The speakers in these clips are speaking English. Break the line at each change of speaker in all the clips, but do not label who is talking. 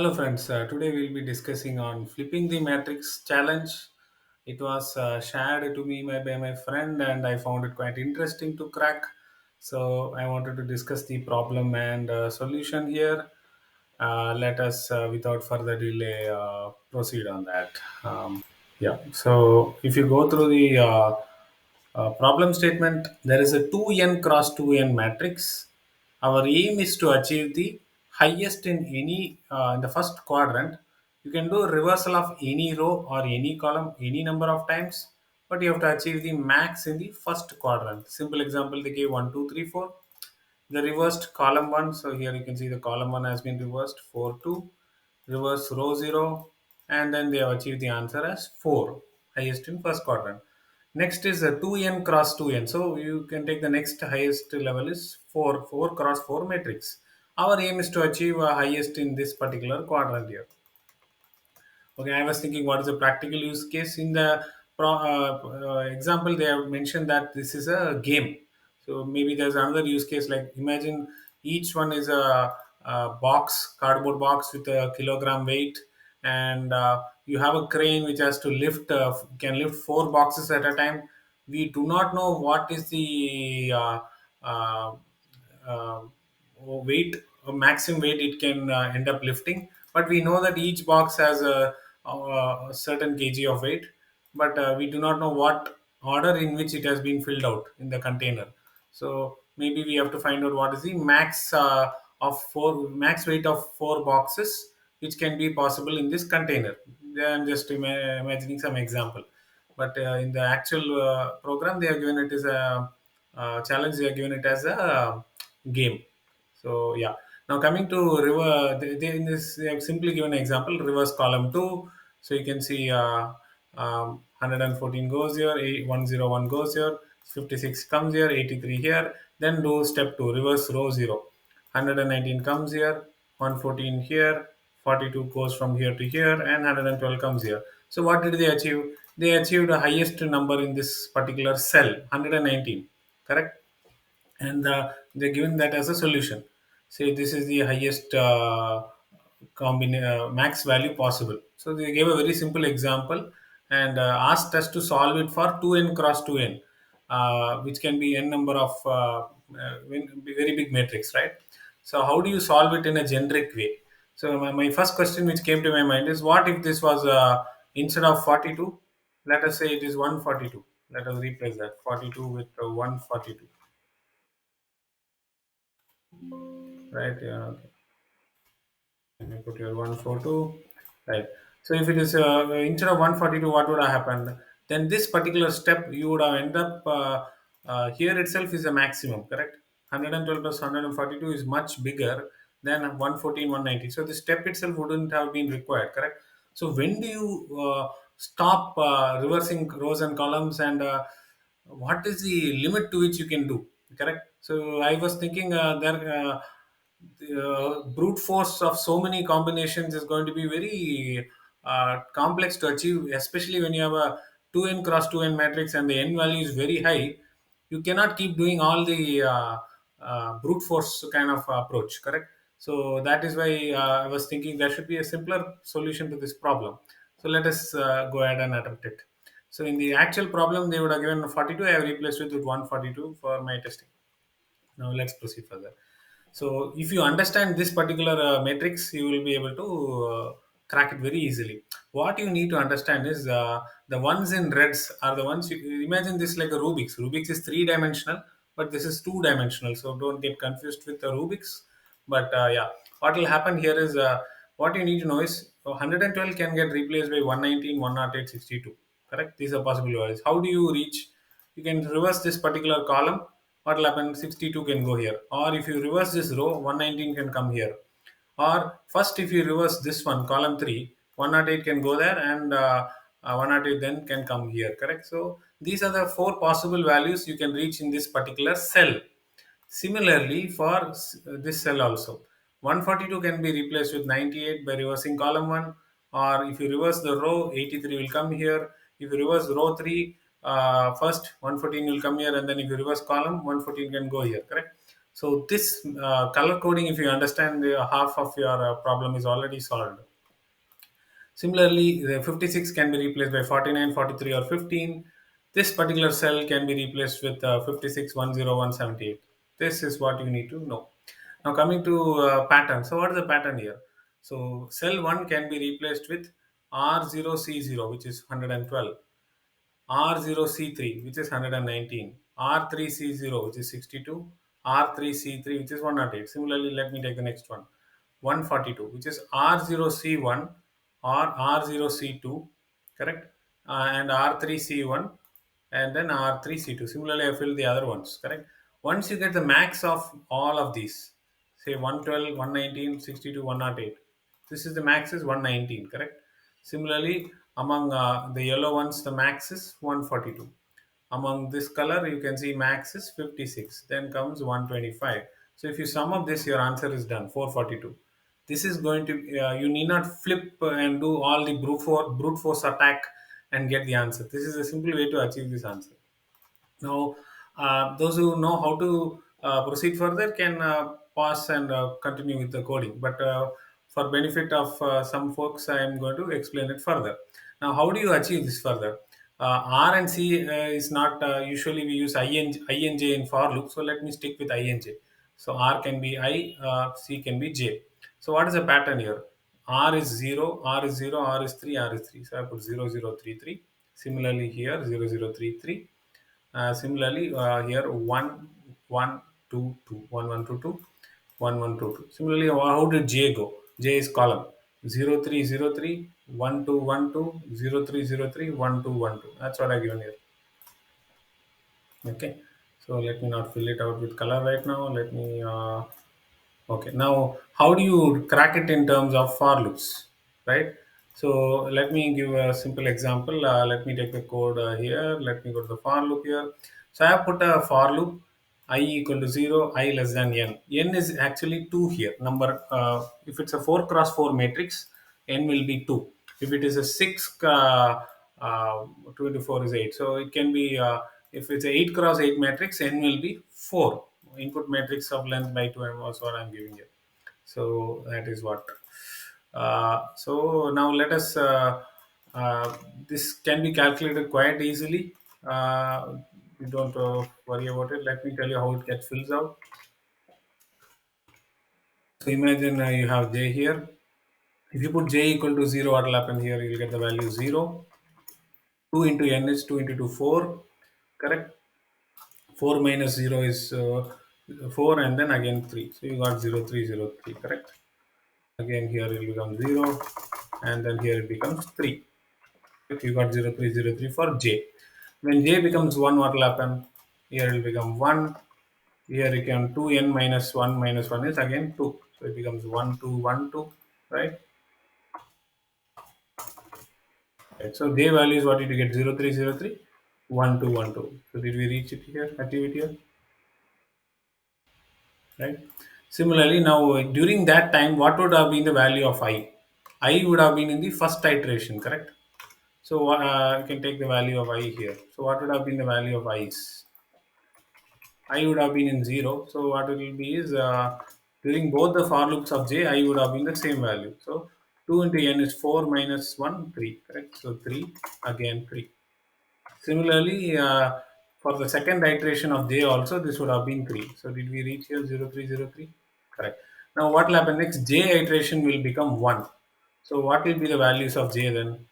Hello friends, today we'll be discussing on flipping the matrix challenge. It was shared to me by my friend and I found it quite interesting to crack. So I wanted to discuss the problem and solution here. Let us, without further delay, proceed on that. Yeah, so if you go through the problem statement, there is a 2n cross 2n matrix. Our aim is to achieve the highest in in the first quadrant. You can do a reversal of any row or any column any number of times, but you have to achieve the max in the first quadrant. Simple example, they gave 1, 2, 3, 4. The reversed column 1, so here you can see the column 1 has been reversed 4, 2, reverse row 0, and then they have achieved the answer as 4, highest in first quadrant. Next is a 2n cross 2n, so you can take the next highest level is 4, 4 cross 4 matrix. Our aim is to achieve a highest in this particular quadrant here. Okay, I was thinking what is a practical use case in the example. They have mentioned that this is a game. So maybe there's another use case like imagine each one is a box, cardboard box with a kilogram weight, and you have a crane which has to lift can lift four boxes at a time. We do not know what is the uh, uh, weight, maximum weight it can end up lifting, but we know that each box has a certain kg of weight, but we do not know what order in which it has been filled out in the container. So maybe we have to find out what is the max weight of four boxes which can be possible in this container. I'm just imagining some example, but in the actual program they have given it as a challenge. They have given it as a game. So yeah. Now coming to river, in this they have simply given an example reverse column two. So you can see 114 goes here, 101 goes here, 56 comes here, 83 here. Then do step two, reverse row zero. 119 comes here, 114 here, 42 goes from here to here, and 112 comes here. So what did they achieve? They achieved the highest number in this particular cell, 119. Correct? And they're given that as a solution. Say this is the highest max value possible. So they gave a very simple example and asked us to solve it for 2n cross 2n, which can be n number of very big matrix, right? So how do you solve it in a generic way? So my first question which came to my mind is, what if this was instead of 42, let us say it is 142. Let us replace that 42 with 142. Right, yeah, okay. Let me put here 142. Right. So if it is instead of 142, what would have happened? Then this particular step you would have end up here itself is a maximum, correct? 112 plus 142 is much bigger than 114, 190. So the step itself wouldn't have been required, correct? So when do you stop reversing rows and columns, and what is the limit to which you can do? Correct. So I was thinking the brute force of so many combinations is going to be very complex to achieve, especially when you have a 2n cross 2n matrix and the n value is very high. You cannot keep doing all the brute force kind of approach, correct? So that is why I was thinking there should be a simpler solution to this problem. So let us go ahead and attempt it. So in the actual problem, they would have given 42. I have replaced it with 142 for my testing. Now let's proceed further. So if you understand this particular matrix, you will be able to crack it very easily. What you need to understand is the ones in reds are the ones you imagine this like a Rubik's. Rubik's is three dimensional, but this is two dimensional. So don't get confused with the Rubik's. But yeah, what will happen here is what you need to know is 112 can get replaced by 119, 108, 62. Correct? These are possible values. How do you reach? You can reverse this particular column. What will happen? 62 can go here. Or if you reverse this row, 119 can come here. Or first, if you reverse this one, column 3, 108 can go there, and 108 then can come here. Correct? So these are the four possible values you can reach in this particular cell. Similarly, for this cell also, 142 can be replaced with 98 by reversing column 1, or if you reverse the row, 83 will come here. If you reverse row 3, first 114 will come here, and then if you reverse column, 114 can go here, correct? So this color coding, if you understand, half of your problem is already solved. Similarly, the 56 can be replaced by 49, 43, or 15. This particular cell can be replaced with 56, 10178. This is what you need to know. Now, coming to pattern. So, what is the pattern here? So, cell 1 can be replaced with R0C0, which is 112. R0C3, which is 119, R3C0, which is 62, R3C3, which is 108. Similarly, let me take the next one, 142, which is R0C1 or R0C2, correct? And R3C1 and then R3C2. Similarly, I fill the other ones, correct? Once you get the max of all of these, say 112, 119, 62, 108, this is the max is 119, correct? Similarly, among the yellow ones, the max is 142. Among this color, you can see max is 56. Then comes 125. So if you sum up this, your answer is done, 442. This is going to, you need not flip and do all the brute force attack and get the answer. This is a simple way to achieve this answer. Now, those who know how to proceed further can pause and continue with the coding. But for benefit of some folks, I am going to explain it further. Now, how do you achieve this further? R and C is not usually we use INJ in for loop. So let me stick with INJ. So R can be I, C can be J. So what is the pattern here? R is 0, R is 0, R is 3, R is 3. So I put 0033. Similarly here 0033. Similarly, here 1 1 2 2 Similarly, how did J go? J is column 0303 1212 0303 1212. That's what I given here. Okay, so let me not fill it out with color right now. Let me Okay, now how do you crack it in terms of for loops, right? So let me give a simple example. Let me take the code here. Let me go to the for loop here. So I have put a for loop I equal to 0, I less than n. N is actually 2 here. Number, if it's a 4 cross 4 matrix, n will be 2. If it is a 6, 2 into 4 is 8. So it can be, if it's a 8 cross 8 matrix, n will be 4. Input matrix of length by 2 was what I'm giving here. So that is what. So now let us, this can be calculated quite easily. You don't worry about it. Let me tell you how it gets fills out. So imagine you have j here. If you put j equal to 0, what will happen here? You'll get the value 0. 2 into n is 2 into 2, 4. Correct? 4 minus 0 is 4 and then again 3. So you got 0303. Correct? Again here it will become 0 and then here it becomes 3. You got 0303 for j. When j becomes 1, what will happen? Here it will become 1. Here you can 2n minus 1 is again 2. So it becomes 1 2 1 2, right? Right. So j value is what did you get? 0303 1 2 1 2. So did we reach it here? Achieve it here? Right. Similarly, now during that time, what would have been the value of I? I would have been in the first iteration, correct? So you can take the value of I here. So what would have been the value of i's? I would have been in 0. So what it will be is during both the for loops of j, I would have been the same value. So 2 into n is 4 minus 1, 3. Correct? So 3, again 3. Similarly, for the second iteration of j also, this would have been 3. So did we reach here 0303? Correct. Now what will happen next? J iteration will become 1. So what will be the values of j then?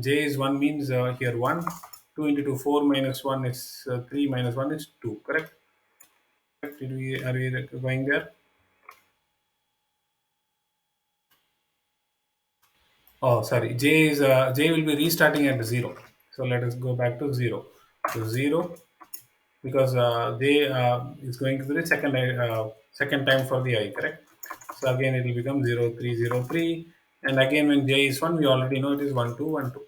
J is 1 means here 1. 2 into 2, 4 minus 1 is 3 minus 1 is 2. Correct? Are we going there? Oh, sorry. J will be restarting at 0. So let us go back to 0. So 0 because they is going to be the second time for the I, correct? So again it will become 0303, and again when j is 1, we already know it is 1212.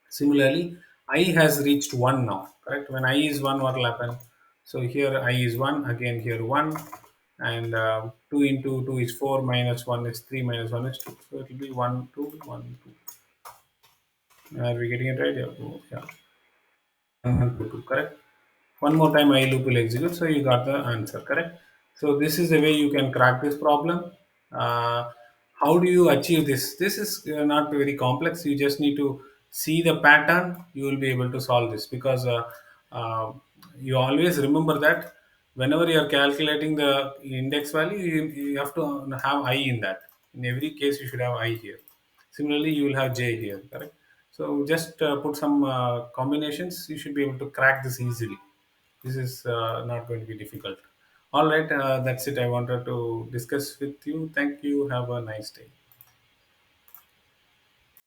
Similarly, I has reached 1 now, correct? When I is 1, what will happen? So here I is 1, again here 1, and 2 into 2 is 4, minus 1 is 3, minus 1 is 2. So it will be 1 2 1 2. Are we getting it right? Yeah, oh, yeah. 1 1 2 2, correct? One more time I loop will execute, so you got the answer, correct? So this is the way you can crack this problem. How do you achieve this? This is not very complex. You just need to see the pattern. You will be able to solve this, because uh, you always remember that whenever you are calculating the index value, you have to have I in that. In every case you should have I here. Similarly, you will have J here, correct? So just put some combinations. You should be able to crack this easily. This is not going to be difficult. All right, that's it. I wanted to discuss with you. Thank you. Have a nice day.